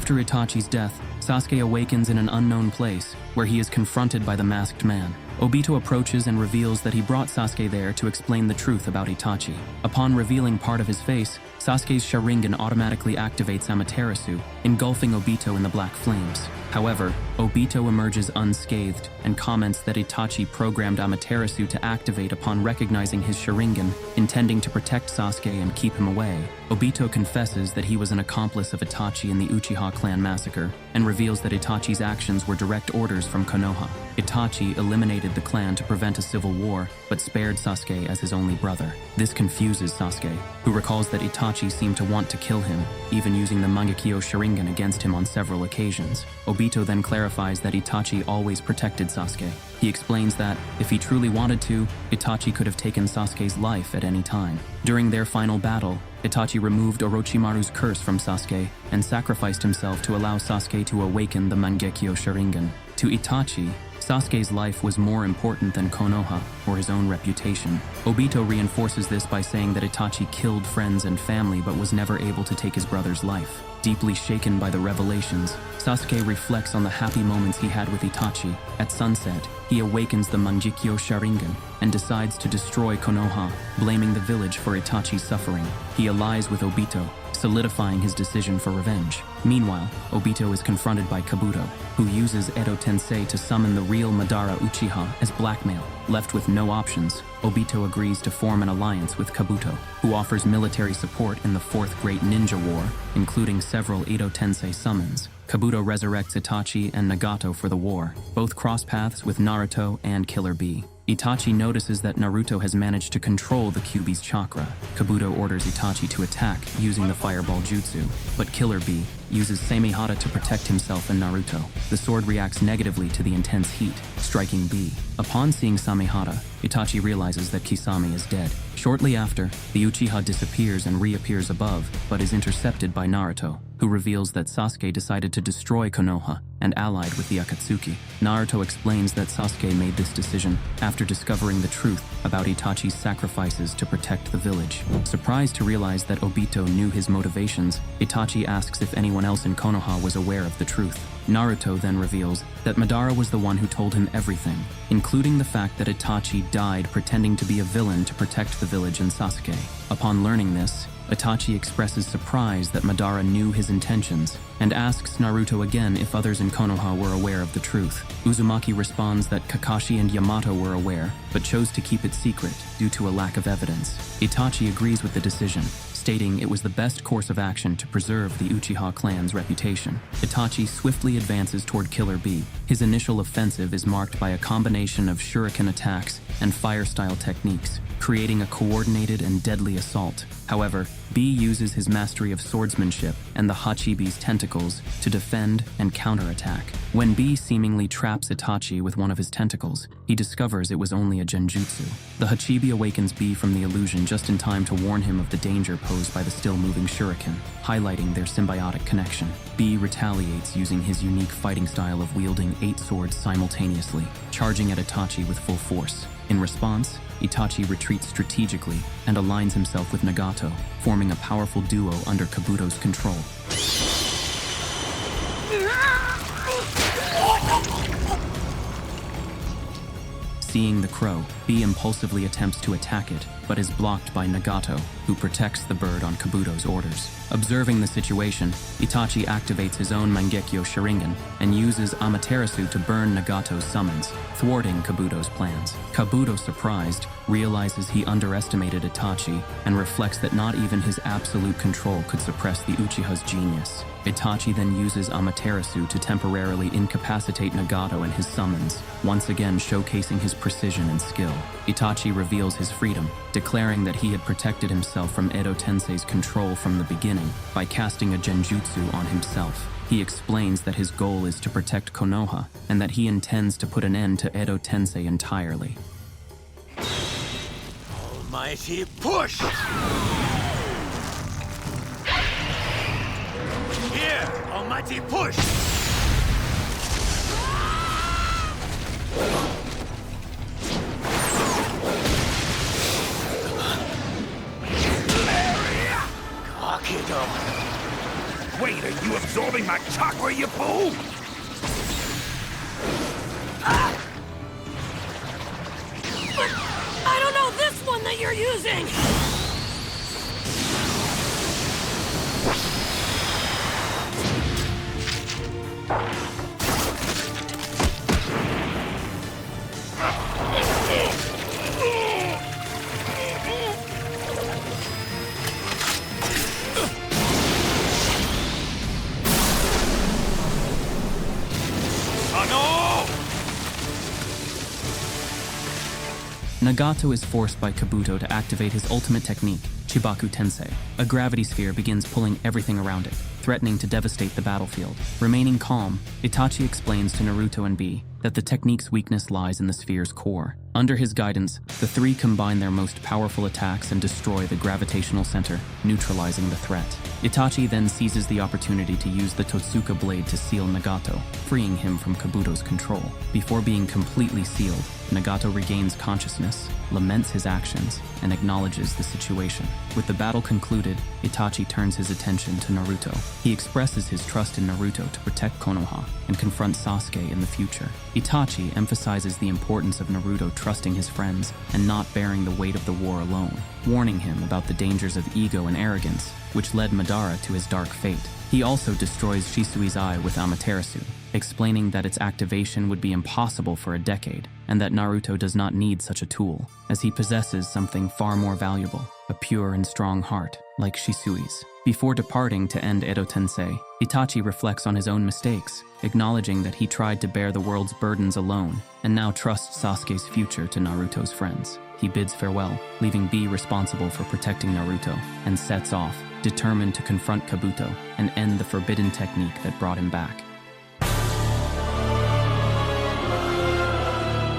After Itachi's death, Sasuke awakens in an unknown place, where he is confronted by the masked man. Obito approaches and reveals that he brought Sasuke there to explain the truth about Itachi. Upon revealing part of his face, Sasuke's Sharingan automatically activates Amaterasu, engulfing Obito in the black flames. However, Obito emerges unscathed and comments that Itachi programmed Amaterasu to activate upon recognizing his Sharingan, intending to protect Sasuke and keep him away. Obito confesses that he was an accomplice of Itachi in the Uchiha clan massacre, and reveals that Itachi's actions were direct orders from Konoha. Itachi eliminated the clan to prevent a civil war, but spared Sasuke as his only brother. This confuses Sasuke, who recalls that Itachi seemed to want to kill him, even using the Mangekyo Sharingan against him on several occasions. Obito then clarifies that Itachi always protected Sasuke. He explains that, if he truly wanted to, Itachi could have taken Sasuke's life at any time. During their final battle, Itachi removed Orochimaru's curse from Sasuke and sacrificed himself to allow Sasuke to awaken the Mangekyo Sharingan. To Itachi, Sasuke's life was more important than Konoha or his own reputation. Obito reinforces this by saying that Itachi killed friends and family but was never able to take his brother's life. Deeply shaken by the revelations, Sasuke reflects on the happy moments he had with Itachi. At sunset, he awakens the Mangekyo Sharingan and decides to destroy Konoha, blaming the village for Itachi's suffering. He allies with Obito, solidifying his decision for revenge. Meanwhile, Obito is confronted by Kabuto, who uses Edo Tensei to summon the real Madara Uchiha as blackmail. Left with no options, Obito agrees to form an alliance with Kabuto, who offers military support in the Fourth Great Ninja War, including several Edo Tensei summons. Kabuto resurrects Itachi and Nagato for the war, both cross paths with Naruto and Killer Bee. Itachi notices that Naruto has managed to control the Kyuubi's chakra. Kabuto orders Itachi to attack using the Fireball Jutsu, but Killer Bee uses Samehada to protect himself and Naruto. The sword reacts negatively to the intense heat, striking Bee. Upon seeing Samehada, Itachi realizes that Kisame is dead. Shortly after, the Uchiha disappears and reappears above, but is intercepted by Naruto, who reveals that Sasuke decided to destroy Konoha and allied with the Akatsuki. Naruto explains that Sasuke made this decision after discovering the truth about Itachi's sacrifices to protect the village. Surprised to realize that Obito knew his motivations, Itachi asks if anyone else in Konoha was aware of the truth. Naruto then reveals that Madara was the one who told him everything, including the fact that Itachi died pretending to be a villain to protect the village and Sasuke. Upon learning this, Itachi expresses surprise that Madara knew his intentions and asks Naruto again if others in Konoha were aware of the truth. Uzumaki responds that Kakashi and Yamato were aware, but chose to keep it secret due to a lack of evidence. Itachi agrees with the decision, stating it was the best course of action to preserve the Uchiha clan's reputation. Itachi swiftly advances toward Killer Bee. His initial offensive is marked by a combination of shuriken attacks and fire-style techniques, creating a coordinated and deadly assault. However, Bee uses his mastery of swordsmanship and the Hachibi's tentacles to defend and counterattack. When Bee seemingly traps Itachi with one of his tentacles, he discovers it was only a genjutsu. The Hachibi awakens Bee from the illusion just in time to warn him of the danger posed by the still-moving shuriken, highlighting their symbiotic connection. Bee retaliates using his unique fighting style of wielding 8 swords simultaneously, charging at Itachi with full force. In response, Itachi retreats strategically and aligns himself with Nagato, forming a powerful duo under Kabuto's control. Seeing the crow, Bee impulsively attempts to attack it, but is blocked by Nagato, who protects the bird on Kabuto's orders. Observing the situation, Itachi activates his own Mangekyo Sharingan and uses Amaterasu to burn Nagato's summons, thwarting Kabuto's plans. Kabuto, surprised, realizes he underestimated Itachi and reflects that not even his absolute control could suppress the Uchiha's genius. Itachi then uses Amaterasu to temporarily incapacitate Nagato and his summons, once again showcasing his precision and skill. Itachi reveals his freedom, declaring that he had protected himself from Edo Tensei's control from the beginning by casting a genjutsu on himself. He explains that his goal is to protect Konoha and that he intends to put an end to Edo Tensei entirely. Almighty push! Here, almighty push! Wait, are you absorbing my chakra, you fool! But I don't know this one that you're using! Nagato is forced by Kabuto to activate his ultimate technique, Chibaku Tensei. A gravity sphere begins pulling everything around it, threatening to devastate the battlefield. Remaining calm, Itachi explains to Naruto and Bee that the technique's weakness lies in the sphere's core. Under his guidance, the three combine their most powerful attacks and destroy the gravitational center, neutralizing the threat. Itachi then seizes the opportunity to use the Totsuka blade to seal Nagato, freeing him from Kabuto's control. Before being completely sealed, Nagato regains consciousness, laments his actions, and acknowledges the situation. With the battle concluded, Itachi turns his attention to Naruto. He expresses his trust in Naruto to protect Konoha and confront Sasuke in the future. Itachi emphasizes the importance of Naruto trusting his friends and not bearing the weight of the war alone, warning him about the dangers of ego and arrogance, which led Madara to his dark fate. He also destroys Shisui's eye with Amaterasu, explaining that its activation would be impossible for a decade, and that Naruto does not need such a tool, as he possesses something far more valuable, a pure and strong heart, like Shisui's. Before departing to end Edo Tensei, Itachi reflects on his own mistakes, acknowledging that he tried to bear the world's burdens alone, and now trusts Sasuke's future to Naruto's friends. He bids farewell, leaving Bee responsible for protecting Naruto, and sets off, determined to confront Kabuto and end the forbidden technique that brought him back.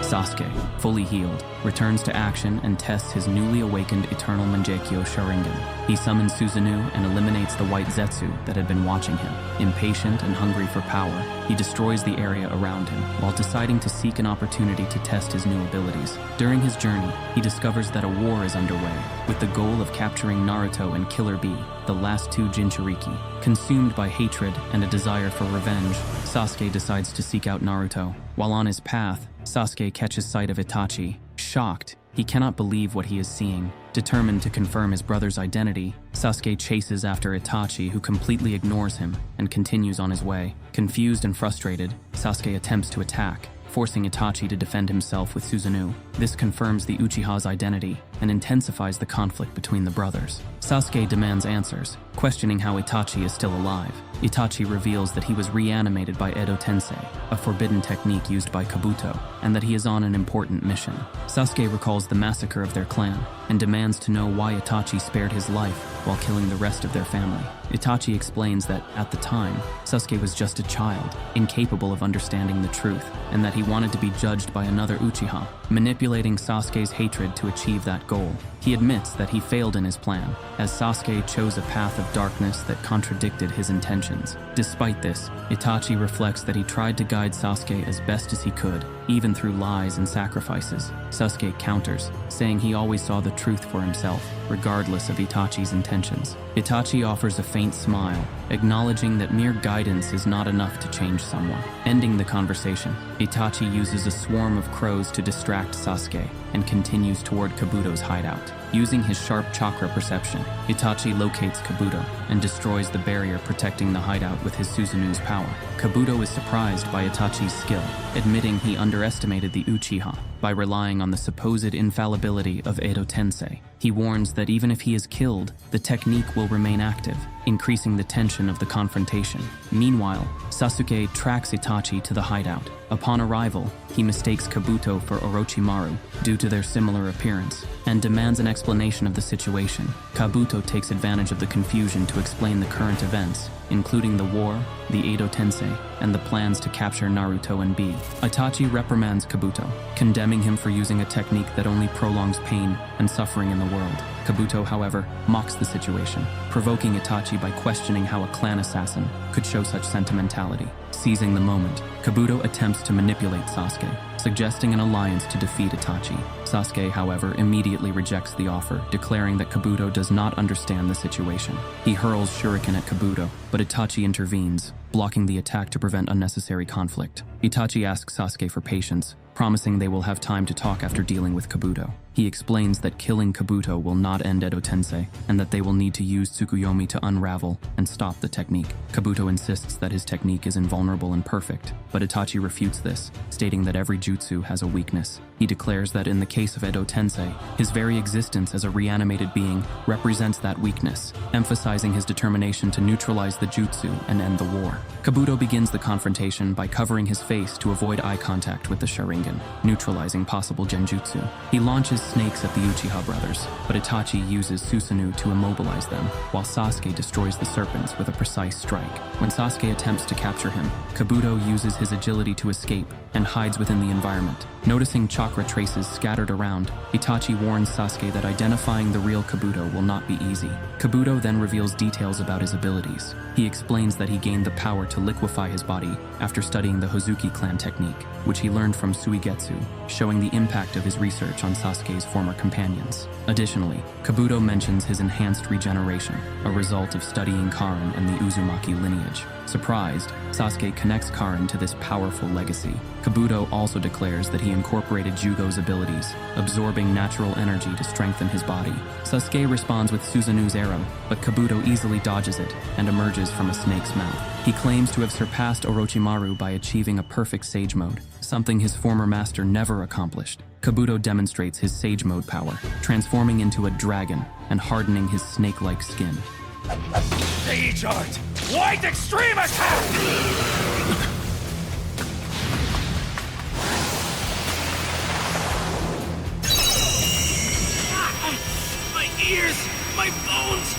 Sasuke, fully healed, returns to action and tests his newly awakened Eternal Mangekyo Sharingan. He summons Susanoo and eliminates the White Zetsu that had been watching him. Impatient and hungry for power, he destroys the area around him while deciding to seek an opportunity to test his new abilities. During his journey, he discovers that a war is underway, with the goal of capturing Naruto and Killer Bee, the last two Jinchuriki. Consumed by hatred and a desire for revenge, Sasuke decides to seek out Naruto. While on his path, Sasuke catches sight of Itachi. Shocked, he cannot believe what he is seeing. Determined to confirm his brother's identity, Sasuke chases after Itachi, who completely ignores him and continues on his way. Confused and frustrated, Sasuke attempts to attack, forcing Itachi to defend himself with Susanoo. This confirms the Uchiha's identity and intensifies the conflict between the brothers. Sasuke demands answers, questioning how Itachi is still alive. Itachi reveals that he was reanimated by Edo Tensei, a forbidden technique used by Kabuto, and that he is on an important mission. Sasuke recalls the massacre of their clan and demands to know why Itachi spared his life while killing the rest of their family. Itachi explains that, at the time, Sasuke was just a child, incapable of understanding the truth, and that he wanted to be judged by another Uchiha, manipulating Sasuke's hatred to achieve that goal. He admits that he failed in his plan, as Sasuke chose a path of darkness that contradicted his intentions. Despite this, Itachi reflects that he tried to guide Sasuke as best as he could, even through lies and sacrifices. Sasuke counters, saying he always saw the truth for himself, regardless of Itachi's intentions. Itachi offers a faint smile, acknowledging that mere guidance is not enough to change someone. Ending the conversation, Itachi uses a swarm of crows to distract Sasuke and continues toward Kabuto's hideout. Using his sharp chakra perception, Itachi locates Kabuto and destroys the barrier protecting the hideout with his Susanoo's power. Kabuto is surprised by Itachi's skill, admitting he underestimated the Uchiha by relying on the supposed infallibility of Edo Tensei. He warns that even if he is killed, the technique will remain active, increasing the tension of the confrontation. Meanwhile, Sasuke tracks Itachi to the hideout. Upon arrival, he mistakes Kabuto for Orochimaru due to their similar appearance, and demands an explanation of the situation. Kabuto takes advantage of the confusion to explain the current events, including the war, the Edo Tensei, and the plans to capture Naruto and Bee. Itachi reprimands Kabuto, condemning him for using a technique that only prolongs pain and suffering in the world. Kabuto, however, mocks the situation, provoking Itachi by questioning how a clan assassin could show such sentimentality. Seizing the moment, Kabuto attempts to manipulate Sasuke, suggesting an alliance to defeat Itachi. Sasuke, however, immediately rejects the offer, declaring that Kabuto does not understand the situation. He hurls shuriken at Kabuto, but Itachi intervenes, blocking the attack to prevent unnecessary conflict. Itachi asks Sasuke for patience, promising they will have time to talk after dealing with Kabuto. He explains that killing Kabuto will not end Edo Tensei, and that they will need to use Tsukuyomi to unravel and stop the technique. Kabuto insists that his technique is invulnerable and perfect, but Itachi refutes this, stating that every jutsu has a weakness. He declares that in the case of Edo Tensei, his very existence as a reanimated being represents that weakness, emphasizing his determination to neutralize the jutsu and end the war. Kabuto begins the confrontation by covering his face to avoid eye contact with the Sharingan, neutralizing possible genjutsu. He launches snakes at the Uchiha brothers, but Itachi uses Susanoo to immobilize them, while Sasuke destroys the serpents with a precise strike. When Sasuke attempts to capture him, Kabuto uses his agility to escape and hides within the environment. Noticing chakra traces scattered around, Itachi warns Sasuke that identifying the real Kabuto will not be easy. Kabuto then reveals details about his abilities. He explains that he gained the power to liquefy his body after studying the Hozuki clan technique, which he learned from Suigetsu, showing the impact of his research on Sasuke's former companions. Additionally, Kabuto mentions his enhanced regeneration, a result of studying Karin and the Uzumaki lineage. Surprised, Sasuke connects Karin to this powerful legacy. Kabuto also declares that he incorporated Jugo's abilities, absorbing natural energy to strengthen his body. Sasuke responds with Susanoo's arrow, but Kabuto easily dodges it and emerges from a snake's mouth. He claims to have surpassed Orochimaru by achieving a perfect Sage Mode, something his former master never accomplished. Kabuto demonstrates his Sage Mode power, transforming into a dragon and hardening his snake-like skin. Sage Art! White Extreme Attack! My ears! My bones!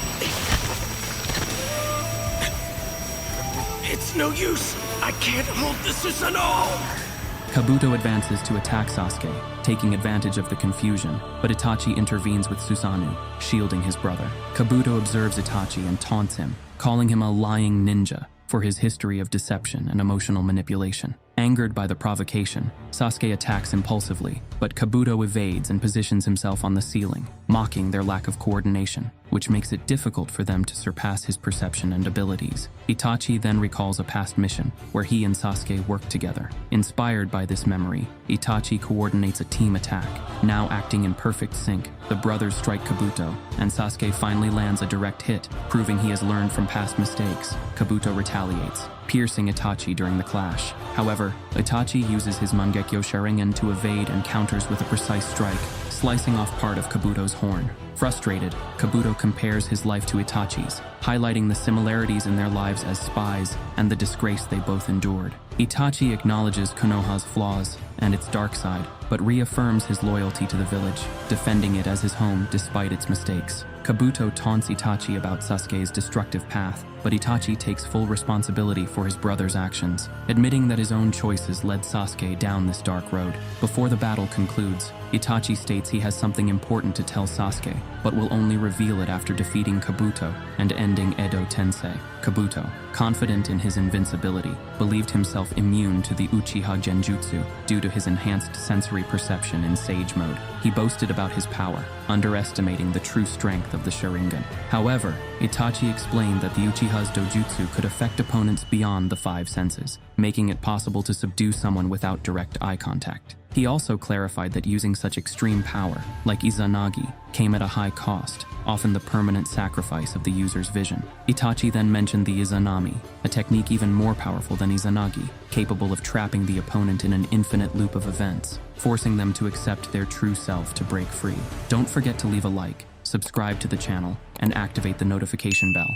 It's no use! I can't hold the Susanoo! Kabuto advances to attack Sasuke, taking advantage of the confusion, but Itachi intervenes with Susanoo, shielding his brother. Kabuto observes Itachi and taunts him, calling him a lying ninja for his history of deception and emotional manipulation. Angered by the provocation, Sasuke attacks impulsively, but Kabuto evades and positions himself on the ceiling, mocking their lack of coordination, which makes it difficult for them to surpass his perception and abilities. Itachi then recalls a past mission where he and Sasuke worked together. Inspired by this memory, Itachi coordinates a team attack. Now acting in perfect sync, the brothers strike Kabuto, and Sasuke finally lands a direct hit, proving he has learned from past mistakes. Kabuto retaliates, piercing Itachi during the clash. However, Itachi uses his Mangekyo Sharingan to evade and counters with a precise strike, slicing off part of Kabuto's horn. Frustrated, Kabuto compares his life to Itachi's, highlighting the similarities in their lives as spies and the disgrace they both endured. Itachi acknowledges Konoha's flaws and its dark side, but reaffirms his loyalty to the village, defending it as his home despite its mistakes. Kabuto taunts Itachi about Sasuke's destructive path, but Itachi takes full responsibility for his brother's actions, admitting that his own choices led Sasuke down this dark road. Before the battle concludes, Itachi states he has something important to tell Sasuke, but will only reveal it after defeating Kabuto and ending Edo Tensei. Kabuto, confident in his invincibility, believed himself immune to the Uchiha Genjutsu due to his enhanced sensory perception in Sage Mode. He boasted about his power, underestimating the true strength of the Sharingan. However, Itachi explained that the Uchiha's dojutsu could affect opponents beyond the five senses, making it possible to subdue someone without direct eye contact. He also clarified that using such extreme power, like Izanagi, came at a high cost, often the permanent sacrifice of the user's vision. Itachi then mentioned the Izanami, a technique even more powerful than Izanagi, capable of trapping the opponent in an infinite loop of events, forcing them to accept their true self to break free. Don't forget to leave a like, subscribe to the channel, and activate the notification bell.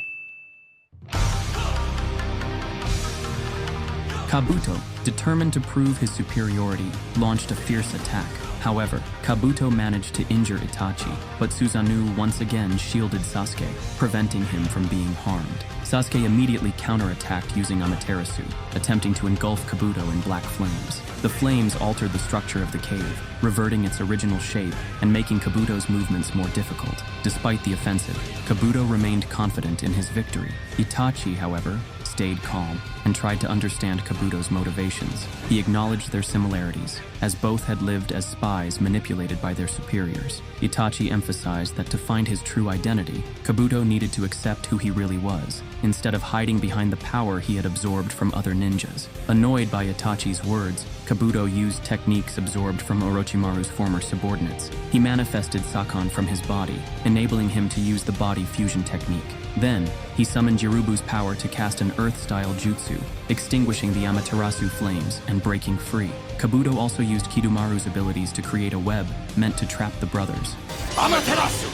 Kabuto, determined to prove his superiority, launched a fierce attack. However, Kabuto managed to injure Itachi, but Susanoo once again shielded Sasuke, preventing him from being harmed. Sasuke immediately counterattacked using Amaterasu, attempting to engulf Kabuto in black flames. The flames altered the structure of the cave, reverting its original shape and making Kabuto's movements more difficult. Despite the offensive, Kabuto remained confident in his victory. Itachi, however, stayed calm and tried to understand Kabuto's motivations. He acknowledged their similarities, as both had lived as spies manipulated by their superiors. Itachi emphasized that to find his true identity, Kabuto needed to accept who he really was, instead of hiding behind the power he had absorbed from other ninjas. Annoyed by Itachi's words, Kabuto used techniques absorbed from Orochimaru's former subordinates. He manifested Sakon from his body, enabling him to use the body fusion technique. Then, he summoned Jirubu's power to cast an Earth-style jutsu, extinguishing the Amaterasu flames and breaking free. Kabuto also used Kidomaru's abilities to create a web meant to trap the brothers. Amaterasu!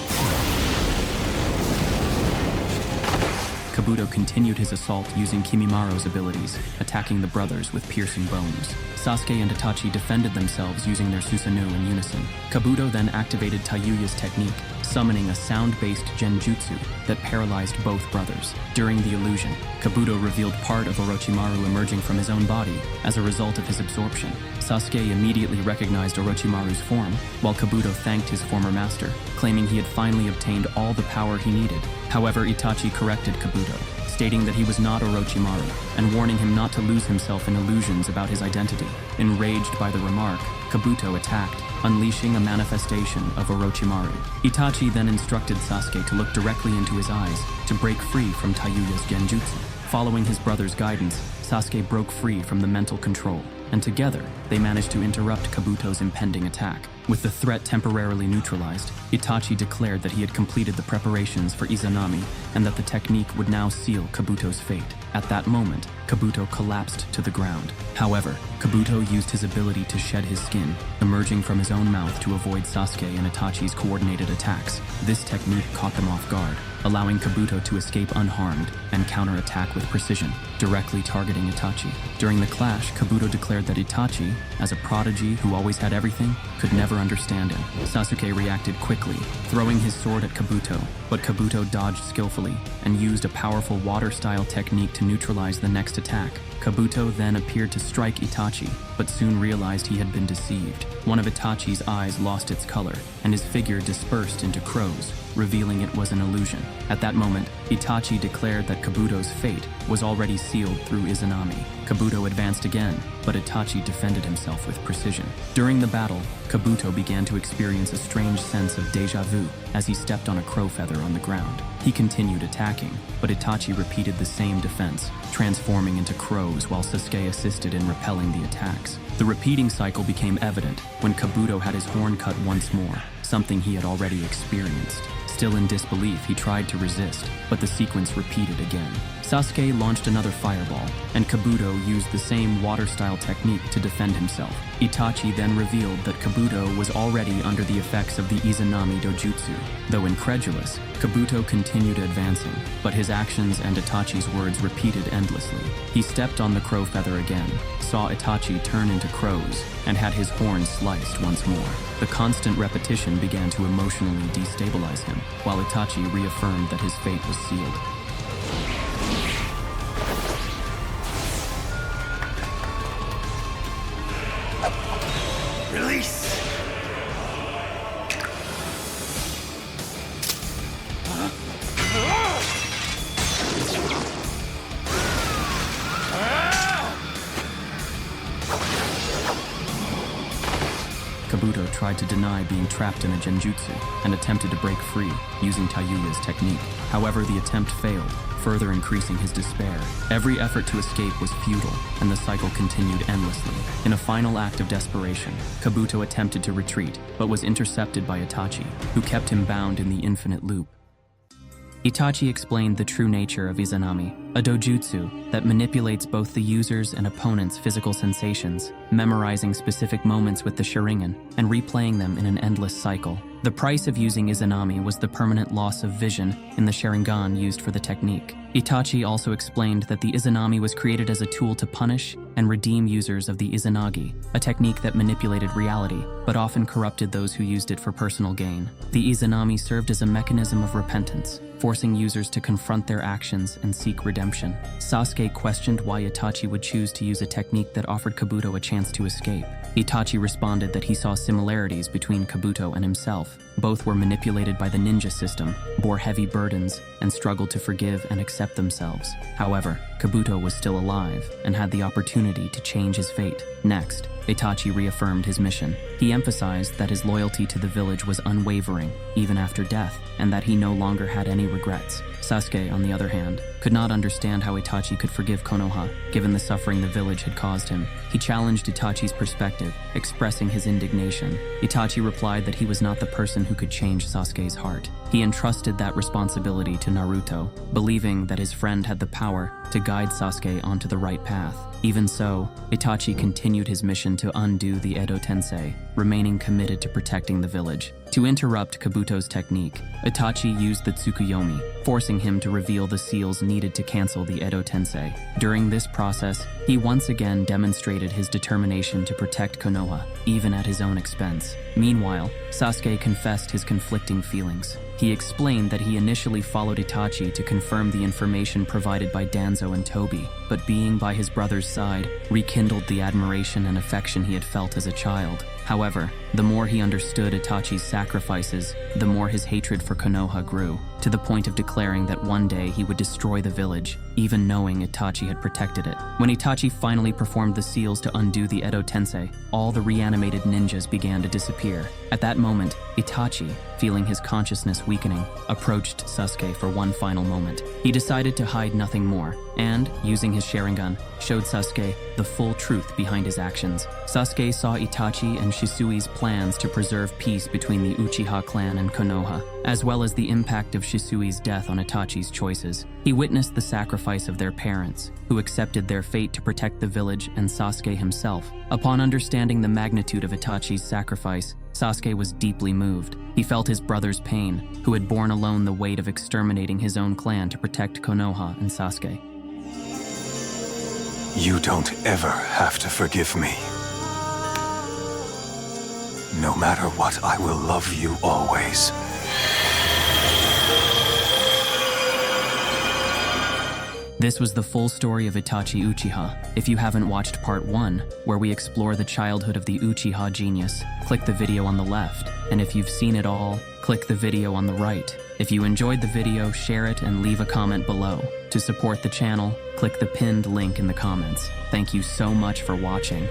Kabuto continued his assault using Kimimaro's abilities, attacking the brothers with piercing bones. Sasuke and Itachi defended themselves using their Susanoo in unison. Kabuto then activated Taiyuya's technique, summoning a sound-based genjutsu that paralyzed both brothers. During the illusion, Kabuto revealed part of Orochimaru emerging from his own body as a result of his absorption. Sasuke immediately recognized Orochimaru's form, while Kabuto thanked his former master, claiming he had finally obtained all the power he needed. However, Itachi corrected Kabuto, stating that he was not Orochimaru, and warning him not to lose himself in illusions about his identity. Enraged by the remark, Kabuto attacked, unleashing a manifestation of Orochimaru. Itachi then instructed Sasuke to look directly into his eyes to break free from Taiyuya's genjutsu. Following his brother's guidance, Sasuke broke free from the mental control, and together, they managed to interrupt Kabuto's impending attack. With the threat temporarily neutralized, Itachi declared that he had completed the preparations for Izanami and that the technique would now seal Kabuto's fate. At that moment, Kabuto collapsed to the ground. However, Kabuto used his ability to shed his skin, emerging from his own mouth to avoid Sasuke and Itachi's coordinated attacks. This technique caught them off guard, allowing Kabuto to escape unharmed and counterattack with precision, directly targeting Itachi. During the clash, Kabuto declared that Itachi, as a prodigy who always had everything, could never understand him. Sasuke reacted quickly, throwing his sword at Kabuto, but Kabuto dodged skillfully and used a powerful water-style technique to neutralize the next attack. Kabuto then appeared to strike Itachi, but soon realized he had been deceived. One of Itachi's eyes lost its color, and his figure dispersed into crows, revealing it was an illusion. At that moment, Itachi declared that Kabuto's fate was already sealed through Izanami. Kabuto advanced again, but Itachi defended himself with precision. During the battle, Kabuto began to experience a strange sense of déjà vu as he stepped on a crow feather on the ground. He continued attacking, but Itachi repeated the same defense, transforming into crows while Sasuke assisted in repelling the attacks. The repeating cycle became evident when Kabuto had his horn cut once more, something he had already experienced. Still in disbelief, he tried to resist, but the sequence repeated again. Sasuke launched another fireball, and Kabuto used the same water-style technique to defend himself. Itachi then revealed that Kabuto was already under the effects of the Izanami Dojutsu. Though incredulous, Kabuto continued advancing, but his actions and Itachi's words repeated endlessly. He stepped on the crow feather again, saw Itachi turn into crows, and had his horn sliced once more. The constant repetition began to emotionally destabilize him, while Itachi reaffirmed that his fate was sealed. Release! Kabuto tried to deny being trapped in a genjutsu and attempted to break free using Taiyuya's technique. However, the attempt failed, further increasing his despair. Every effort to escape was futile, and the cycle continued endlessly. In a final act of desperation, Kabuto attempted to retreat, but was intercepted by Itachi, who kept him bound in the infinite loop. Itachi explained the true nature of Izanami, a dojutsu that manipulates both the user's and opponent's physical sensations, memorizing specific moments with the Sharingan and replaying them in an endless cycle. The price of using Izanami was the permanent loss of vision in the Sharingan used for the technique. Itachi also explained that the Izanami was created as a tool to punish and redeem users of the Izanagi, a technique that manipulated reality, but often corrupted those who used it for personal gain. The Izanami served as a mechanism of repentance, forcing users to confront their actions and seek redemption. Sasuke questioned why Itachi would choose to use a technique that offered Kabuto a chance to escape. Itachi responded that he saw similarities between Kabuto and himself. Both were manipulated by the ninja system, bore heavy burdens, and struggled to forgive and accept themselves. However, Kabuto was still alive and had the opportunity to change his fate. Next, Itachi reaffirmed his mission. He emphasized that his loyalty to the village was unwavering, even after death, and that he no longer had any regrets. Sasuke, on the other hand, could not understand how Itachi could forgive Konoha, given the suffering the village had caused him. He challenged Itachi's perspective, expressing his indignation. Itachi replied that he was not the person who could change Sasuke's heart. He entrusted that responsibility to Naruto, believing that his friend had the power to guide Sasuke onto the right path. Even so, Itachi continued his mission to undo the Edo Tensei, remaining committed to protecting the village. To interrupt Kabuto's technique, Itachi used the Tsukuyomi, forcing him to reveal the seals needed to cancel the Edo Tensei. During this process, he once again demonstrated his determination to protect Konoha, even at his own expense. Meanwhile, Sasuke confessed his conflicting feelings. He explained that he initially followed Itachi to confirm the information provided by Danzo and Tobi, but being by his brother's side, rekindled the admiration and affection he had felt as a child. However, the more he understood Itachi's sacrifices, the more his hatred for Konoha grew, to the point of declaring that one day he would destroy the village, even knowing Itachi had protected it. When Itachi finally performed the seals to undo the Edo Tensei, all the reanimated ninjas began to disappear. At that moment, Itachi, feeling his consciousness weakening, approached Sasuke for one final moment. He decided to hide nothing more, and, using his Sharingan, showed Sasuke the full truth behind his actions. Sasuke saw Itachi and Shisui's plans to preserve peace between the Uchiha clan and Konoha, as well as the impact of Shisui's death on Itachi's choices. He witnessed the sacrifice of their parents, who accepted their fate to protect the village and Sasuke himself. Upon understanding the magnitude of Itachi's sacrifice, Sasuke was deeply moved. He felt his brother's pain, who had borne alone the weight of exterminating his own clan to protect Konoha and Sasuke. You don't ever have to forgive me. No matter what, I will love you always. This was the full story of Itachi Uchiha. If you haven't watched part 1, where we explore the childhood of the Uchiha genius, click the video on the left. And if you've seen it all, click the video on the right. If you enjoyed the video, share it and leave a comment below. To support the channel, click the pinned link in the comments. Thank you so much for watching.